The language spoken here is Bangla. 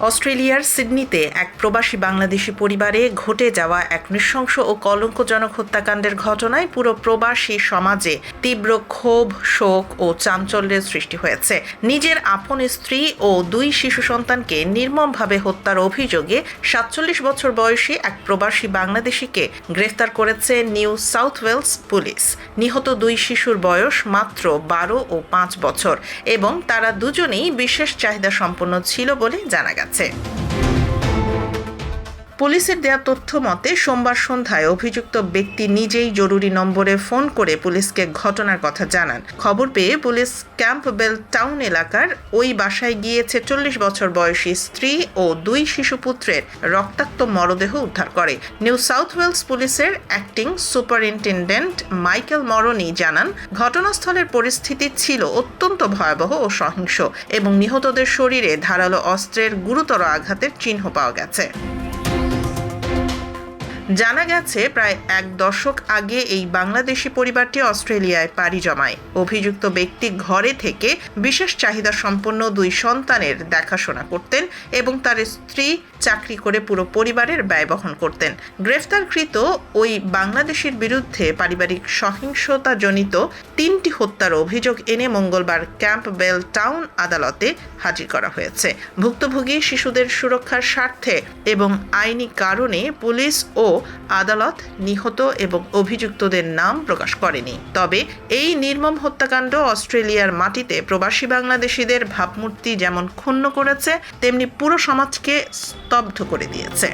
অস্ট্রেলিয়ার সিডনিতে এক প্রবাসী বাংলাদেশি পরিবারে ঘটে যাওয়া এক নৃশংস ও কলঙ্কজনক হত্যাকাণ্ডের ঘটনায় পুরো প্রবাসী সমাজে তীব্র ক্ষোভ, শোক ও চাঞ্চল্যের সৃষ্টি হয়েছে। নিজের আপন স্ত্রী ও 2 শিশু সন্তানকে নির্মমভাবে হত্যার অভিযোগে 47 বছর বয়সী এক প্রবাসী বাংলাদেশিকে গ্রেফতার করেছে নিউ সাউথ ওয়েলস পুলিশ। নিহত 2 শিশুর বয়স মাত্র 12 ও 5 বছর এবং তারা দুজনেই বিশেষ চাহিদা সম্পন্ন ছিল বলে জানা গেছে। পুলিশের দেয়া তথ্য মতে সোমবার সন্ধ্যায় অভিযুক্ত ব্যক্তি নিজেই জরুরি নম্বরে ফোন করে পুলিশকে ঘটনার কথা জানান। খবর পেয়ে পুলিশ ক্যাম্পবেল টাউন এলাকার ওই বাসায় গিয়ে 46 বছর বয়সী স্ত্রী ও 2 শিশুপুত্রের রক্তাক্ত মরদেহ উদ্ধার করে। নিউ সাউথ ওয়েলস পুলিশের অ্যাক্টিং সুপারিনটেনডেন্ট মাইকেল মরনি জানান, ঘটনাস্থলের পরিস্থিতি ছিল অত্যন্ত ভয়াবহ ও সহিংস এবং নিহতদের শরীরে ধারালো অস্ত্রের গুরুতর আঘাতের চিহ্ন পাওয়া গেছে। জানা গেছে, প্রায় 1 দশক আগে এই বাংলাদেশি পরিবারটি অস্ট্রেলিয়ায় পাড়ি জমায়। অভিযুক্ত ব্যক্তি ঘরে থেকে বিশেষ চাহিদা সম্পন্ন 2 সন্তানের দেখাশোনা করতেন এবং তার স্ত্রী চাকরি করে পুরো পরিবারের ব্যয় বহন করতেন। গ্রেফতারকৃত ওই বাংলাদেশির বিরুদ্ধে পারিবারিক সহিংসতাজনিত 3টি হত্যার অভিযোগ এনে মঙ্গলবার ক্যাম্পবেল টাউন আদালতে হাজির করা হয়েছে। ভুক্তভোগী শিশুদের সুরক্ষার স্বার্থে এবং আইনি কারণে পুলিশ ও আদালত নিহত এবং অভিযুক্তদের নাম প্রকাশ করেনি। তবে এই নির্মম হত্যাকাণ্ড অস্ট্রেলিয়ার মাটিতে প্রবাসী বাংলাদেশিদের ভাবমূর্তি যেমন ক্ষুণ্ণ করেছে, তেমনি পুরো সমাজকে স্তব্ধ করে দিয়েছে।